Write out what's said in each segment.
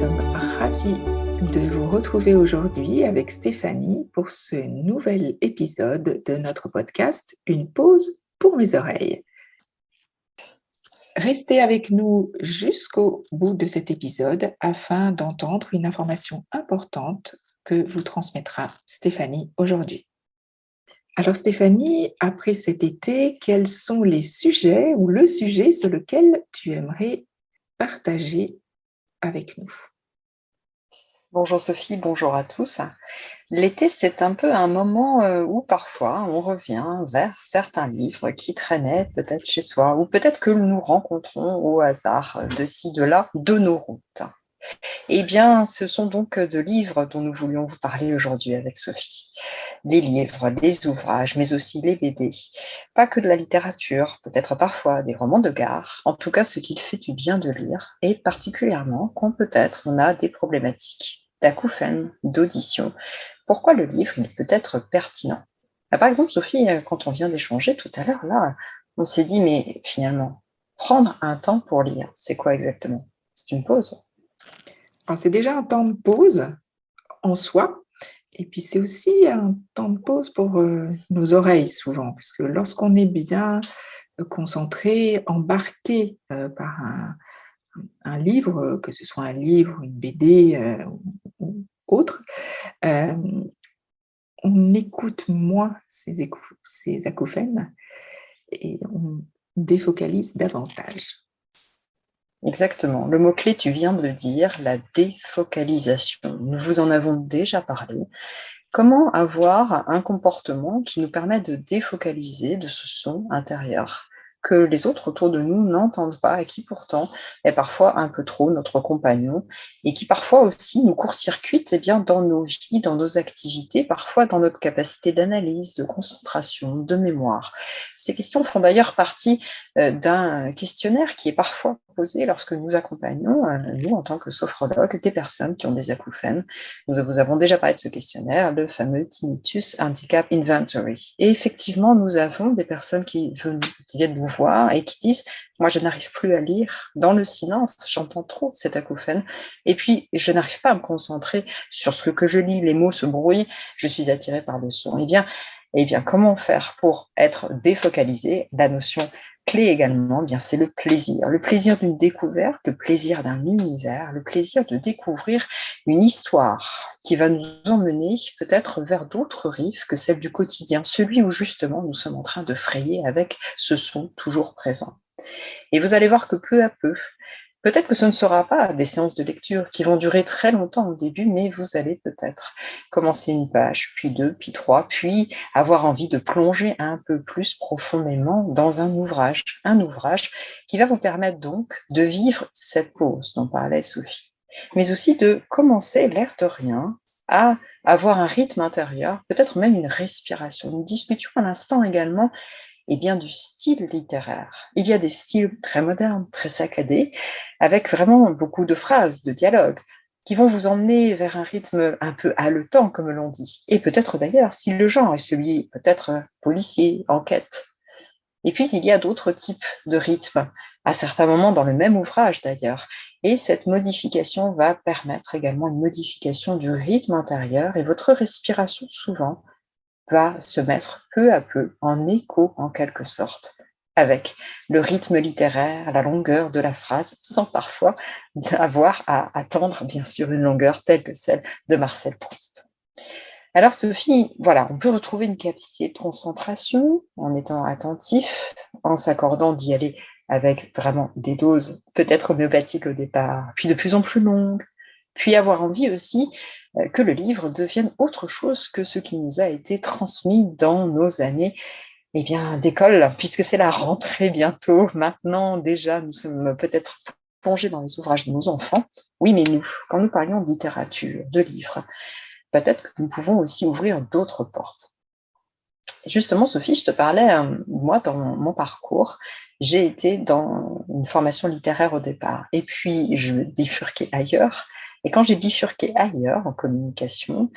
sommes ravis de vous retrouver aujourd'hui avec Stéphanie pour ce nouvel épisode de notre podcast Une pause pour mes oreilles. Restez avec nous jusqu'au bout de cet épisode afin d'entendre une information importante que vous transmettra Stéphanie aujourd'hui. Alors Stéphanie, après cet été, quels sont les sujets ou le sujet sur lequel tu aimerais partager avec nous? Bonjour Sophie, bonjour à tous. L'été, c'est un peu un moment où parfois on revient vers certains livres qui traînaient peut-être chez soi ou peut-être que nous rencontrons au hasard de ci, de là, de nos routes. Eh bien, ce sont donc de livres dont nous voulions vous parler aujourd'hui avec Sophie. Les livres, les ouvrages, mais aussi les BD. Pas que de la littérature, peut-être parfois des romans de gare. En tout cas, ce qu'il fait du bien de lire, et particulièrement quand peut-être on a des problématiques d'acouphènes, d'audition. Pourquoi le livre, il peut être pertinent? Par exemple, Sophie, quand on vient d'échanger tout à l'heure, là, on s'est dit, mais finalement, prendre un temps pour lire, c'est quoi exactement? C'est une pause. Alors, c'est déjà un temps de pause en soi, et puis c'est aussi un temps de pause pour nos oreilles souvent, parce que lorsqu'on est bien concentré, embarqué par un livre, que ce soit un livre, une BD ou autre, euh, on écoute moins ces acouphènes et on défocalise davantage. Exactement. Le mot-clé, tu viens de le dire, la défocalisation. Nous vous en avons déjà parlé. Comment avoir un comportement qui nous permet de défocaliser de ce son intérieur que les autres autour de nous n'entendent pas et qui pourtant est parfois un peu trop notre compagnon et qui parfois aussi nous court-circuite bien, dans nos vies, dans nos activités, parfois dans notre capacité d'analyse, de concentration, de mémoire. Ces questions font d'ailleurs partie d'un questionnaire qui est parfois posé lorsque nous accompagnons, nous en tant que sophrologues, des personnes qui ont des acouphènes. Nous vous avons déjà parlé de ce questionnaire, le fameux Tinnitus Handicap Inventory. Et effectivement, nous avons des personnes qui viennent nous voir et qui disent « Moi, je n'arrive plus à lire. Dans le silence, j'entends trop cet acouphène. Et puis, je n'arrive pas à me concentrer sur ce que je lis. Les mots se brouillent. Je suis attirée par le son. » Eh bien, comment faire pour être défocalisé? La notion clé également, bien, c'est le plaisir d'une découverte, le plaisir d'un univers, le plaisir de découvrir une histoire qui va nous emmener peut-être vers d'autres rives que celles du quotidien, celui où justement nous sommes en train de frayer avec ce son toujours présent. Et vous allez voir que peu à peu, peut-être que ce ne sera pas des séances de lecture qui vont durer très longtemps au début, mais vous allez peut-être commencer une page, puis deux, puis trois, puis avoir envie de plonger un peu plus profondément dans un ouvrage qui va vous permettre donc de vivre cette pause dont parlait Sophie, mais aussi de commencer, l'air de rien, à avoir un rythme intérieur, peut-être même une respiration. Nous discutions à l'instant également bien, du style littéraire. Il y a des styles très modernes, très saccadés, avec vraiment beaucoup de phrases, de dialogues, qui vont vous emmener vers un rythme un peu haletant, comme l'on dit. Et peut-être d'ailleurs, si le genre est celui peut-être policier, enquête. Et puis, il y a d'autres types de rythmes, à certains moments dans le même ouvrage d'ailleurs. Et cette modification va permettre également une modification du rythme intérieur et votre respiration souvent va se mettre peu à peu en écho, en quelque sorte, avec le rythme littéraire, la longueur de la phrase, sans parfois avoir à attendre, bien sûr, une longueur telle que celle de Marcel Proust. Alors, Sophie, voilà, on peut retrouver une capacité de concentration en étant attentif, en s'accordant d'y aller avec vraiment des doses peut-être homéopathiques au départ, puis de plus en plus longues, puis avoir envie aussi que le livre devienne autre chose que ce qui nous a été transmis dans nos années d'école, puisque c'est la rentrée bientôt. Maintenant, déjà, nous sommes peut-être plongés dans les ouvrages de nos enfants. Oui, mais nous, quand nous parlions de littérature, de livres, peut-être que nous pouvons aussi ouvrir d'autres portes. Justement, Sophie, je te parlais, moi, dans mon parcours, j'ai été dans une formation littéraire au départ. Et puis, je bifurquais ailleurs. Et quand j'ai bifurqué ailleurs, en communication,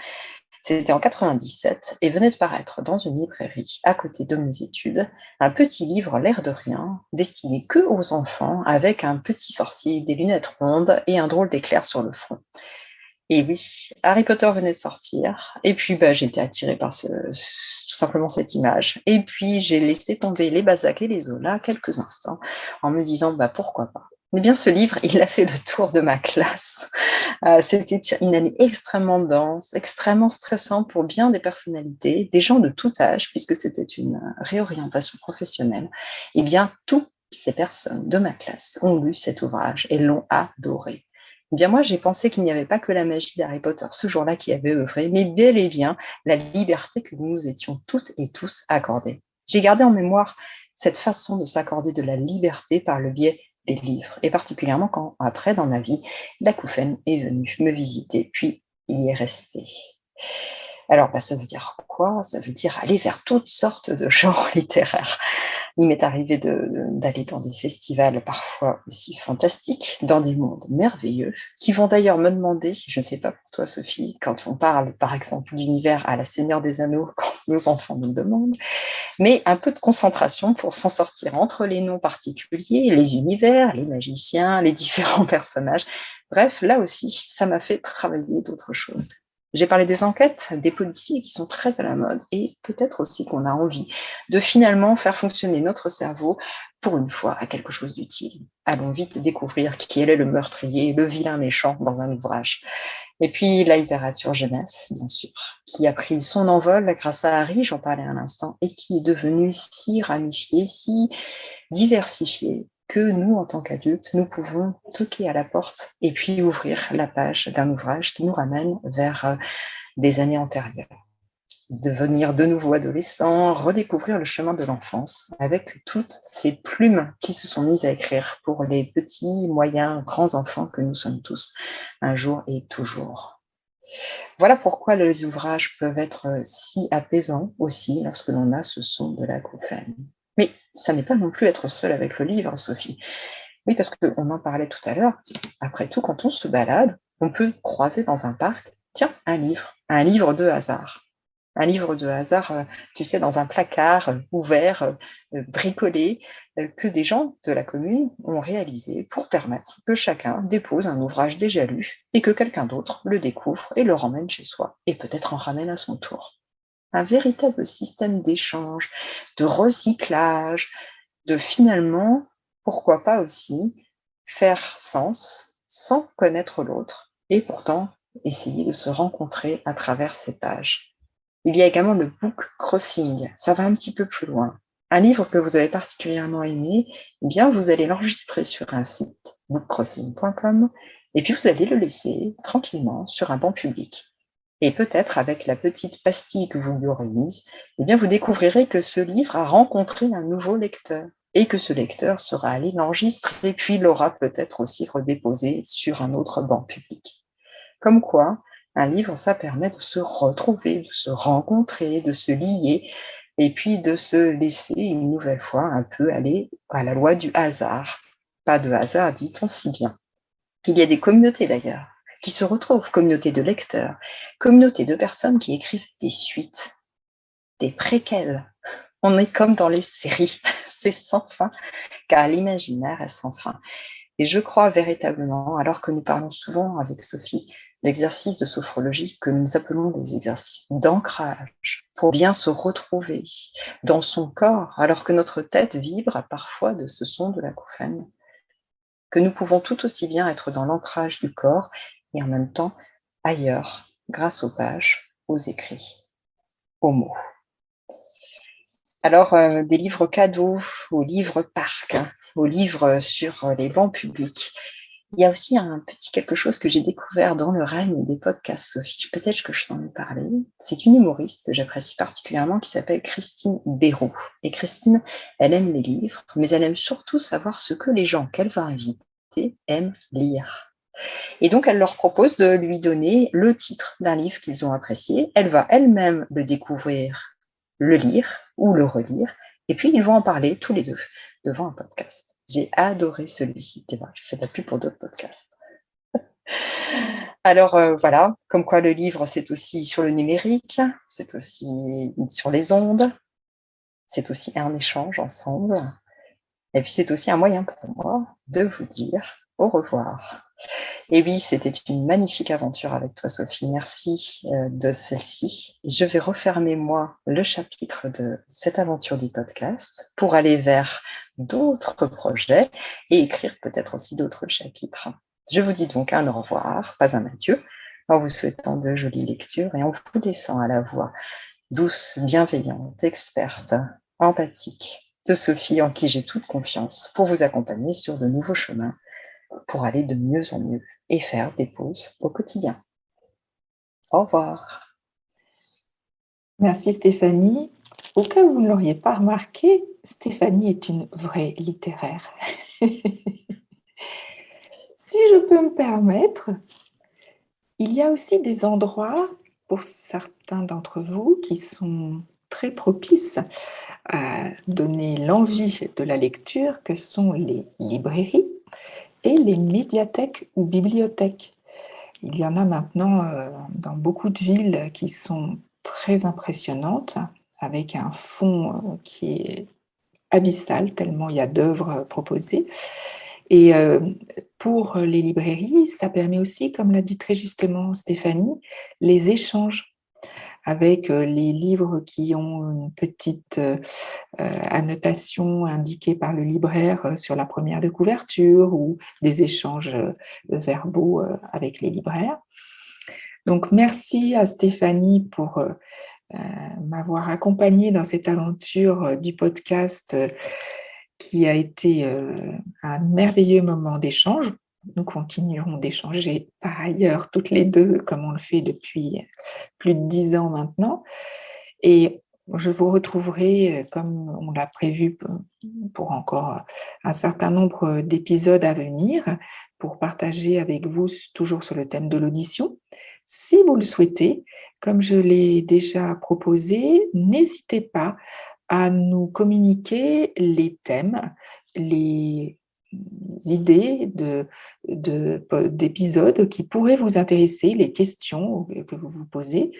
C'était en 97 et venait de paraître dans une librairie à côté de mes études un petit livre, l'air de rien, destiné que aux enfants, avec un petit sorcier, des lunettes rondes et un drôle d'éclair sur le front. Et oui, Harry Potter venait de sortir, et puis j'étais attirée par tout simplement cette image. Et puis j'ai laissé tomber les Balzac et les Zola quelques instants, en me disant pourquoi pas. Eh bien, ce livre, il a fait le tour de ma classe. C'était une année extrêmement dense, extrêmement stressante pour bien des personnalités, des gens de tout âge, puisque c'était une réorientation professionnelle. Eh bien, toutes les personnes de ma classe ont lu cet ouvrage et l'ont adoré. Eh bien, moi, j'ai pensé qu'il n'y avait pas que la magie d'Harry Potter ce jour-là qui avait œuvré, mais bel et bien la liberté que nous nous étions toutes et tous accordées. J'ai gardé en mémoire cette façon de s'accorder de la liberté par le biais des livres, et particulièrement quand, après, dans ma vie, l'acouphène est venue me visiter, puis y est resté. Alors, ça veut dire quoi? Ça veut dire aller vers toutes sortes de genres littéraires. Il m'est arrivé d'aller dans des festivals parfois aussi fantastiques, dans des mondes merveilleux, qui vont d'ailleurs me demander, je ne sais pas pour toi Sophie, quand on parle par exemple d'univers à la Seigneur des Anneaux, quand nos enfants nous demandent, mais un peu de concentration pour s'en sortir entre les noms particuliers, les univers, les magiciens, les différents personnages. Bref, là aussi, ça m'a fait travailler d'autres choses. J'ai parlé des enquêtes, des policiers qui sont très à la mode et peut-être aussi qu'on a envie de finalement faire fonctionner notre cerveau pour une fois à quelque chose d'utile. Allons vite découvrir qui est le meurtrier, le vilain méchant dans un ouvrage. Et puis la littérature jeunesse, bien sûr, qui a pris son envol grâce à Harry, j'en parlais un instant, et qui est devenue si ramifiée, si diversifiée, que nous, en tant qu'adultes, nous pouvons toquer à la porte et puis ouvrir la page d'un ouvrage qui nous ramène vers des années antérieures. Devenir de nouveau adolescent, redécouvrir le chemin de l'enfance avec toutes ces plumes qui se sont mises à écrire pour les petits, moyens, grands enfants que nous sommes tous, un jour et toujours. Voilà pourquoi les ouvrages peuvent être si apaisants aussi lorsque l'on a ce son de l'acouphène. Mais ça n'est pas non plus être seul avec le livre, Sophie. Oui, parce qu'on en parlait tout à l'heure. Après tout, quand on se balade, on peut croiser dans un parc, tiens, un livre de hasard. Un livre de hasard, tu sais, dans un placard ouvert, bricolé, que des gens de la commune ont réalisé pour permettre que chacun dépose un ouvrage déjà lu et que quelqu'un d'autre le découvre et le ramène chez soi, et peut-être en ramène à son tour. Un véritable système d'échange, de recyclage, de finalement, pourquoi pas aussi, faire sens sans connaître l'autre et pourtant essayer de se rencontrer à travers ces pages. Il y a également le book crossing. Ça va un petit peu plus loin. Un livre que vous avez particulièrement aimé, eh bien, vous allez l'enregistrer sur un site, bookcrossing.com, et puis vous allez le laisser tranquillement sur un banc public. Et peut-être avec la petite pastille que vous lui aurez mise, eh bien, vous découvrirez que ce livre a rencontré un nouveau lecteur et que ce lecteur sera allé l'enregistrer, puis l'aura peut-être aussi redéposé sur un autre banc public. Comme quoi, un livre, ça permet de se retrouver, de se rencontrer, de se lier, et puis de se laisser une nouvelle fois un peu aller à la loi du hasard. Pas de hasard, dit-on si bien. Il y a des communautés d'ailleurs qui se retrouvent, communautés de lecteurs, communautés de personnes qui écrivent des suites, des préquels. On est comme dans les séries, c'est sans fin, car l'imaginaire est sans fin. Et je crois véritablement, alors que nous parlons souvent avec Sophie d'exercices de sophrologie que nous appelons des exercices d'ancrage, pour bien se retrouver dans son corps, alors que notre tête vibre parfois de ce son de l'acouphène, que nous pouvons tout aussi bien être dans l'ancrage du corps et en même temps ailleurs, grâce aux pages, aux écrits, aux mots. Alors, des livres cadeaux, aux livres parcs, aux livres sur les bancs publics. Il y a aussi un petit quelque chose que j'ai découvert dans le règne des podcasts, Sophie. Peut-être que je t'en ai parlé. C'est une humoriste que j'apprécie particulièrement qui s'appelle Christine Béraud. Et Christine, elle aime les livres, mais elle aime surtout savoir ce que les gens qu'elle va inviter aiment lire. Et donc, elle leur propose de lui donner le titre d'un livre qu'ils ont apprécié. Elle va elle-même le découvrir, le lire ou le relire, et puis ils vont en parler tous les deux devant un podcast. J'ai adoré celui-ci. Tu vois, je fais de la pub pour d'autres podcasts. Alors voilà, comme quoi le livre, c'est aussi sur le numérique, c'est aussi sur les ondes, c'est aussi un échange ensemble. Et puis c'est aussi un moyen pour moi de vous dire au revoir. Et oui, c'était une magnifique aventure avec toi, Sophie. Merci de celle-ci. Je vais refermer, moi, le chapitre de cette aventure du podcast pour aller vers d'autres projets et écrire peut-être aussi d'autres chapitres. Je vous dis donc un au revoir, pas un adieu, en vous souhaitant de jolies lectures et en vous laissant à la voix douce, bienveillante, experte, empathique de Sophie, en qui j'ai toute confiance pour vous accompagner sur de nouveaux chemins pour aller de mieux en mieux et faire des pauses au quotidien. Au revoir. Merci Stéphanie. Au cas où vous ne l'auriez pas remarqué, Stéphanie est une vraie littéraire. Si je peux me permettre, il y a aussi des endroits pour certains d'entre vous qui sont très propices à donner l'envie de la lecture, que sont les librairies et les médiathèques ou bibliothèques. Il y en a maintenant dans beaucoup de villes qui sont très impressionnantes, avec un fond qui est abyssal, tellement il y a d'œuvres proposées. Et pour les librairies, ça permet aussi, comme l'a dit très justement Stéphanie, les échanges avec les livres qui ont une petite annotation indiquée par le libraire sur la première de couverture ou des échanges verbaux avec les libraires. Donc, merci à Stéphanie pour m'avoir accompagnée dans cette aventure du podcast qui a été un merveilleux moment d'échange. Nous continuerons d'échanger par ailleurs toutes les deux, comme on le fait depuis plus de 10 ans maintenant. Et je vous retrouverai, comme on l'a prévu, pour encore un certain nombre d'épisodes à venir, pour partager avec vous toujours sur le thème de l'audition. Si vous le souhaitez, comme je l'ai déjà proposé, n'hésitez pas à nous communiquer les thèmes, les idées d'épisodes qui pourraient vous intéresser, les questions que vous vous posez,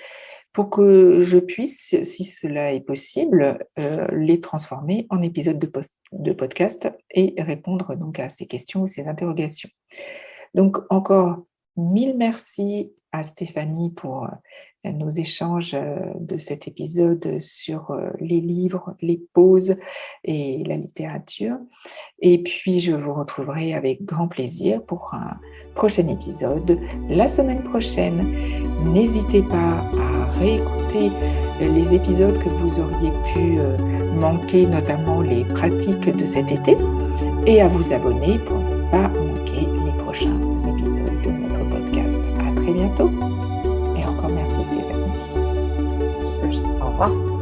pour que je puisse, si cela est possible, les transformer en épisodes de podcast et répondre donc à ces questions ou ces interrogations. Donc encore 1000 merci à Stéphanie pour nos échanges de cet épisode sur les livres, les pauses et la littérature. Et puis, je vous retrouverai avec grand plaisir pour un prochain épisode la semaine prochaine. N'hésitez pas à réécouter les épisodes que vous auriez pu manquer, notamment les pratiques de cet été, et à vous abonner pour ne pas manquer les prochains épisodes de notre podcast. À très bientôt. Et encore merci Stéphanie. Merci Sophie. Au revoir.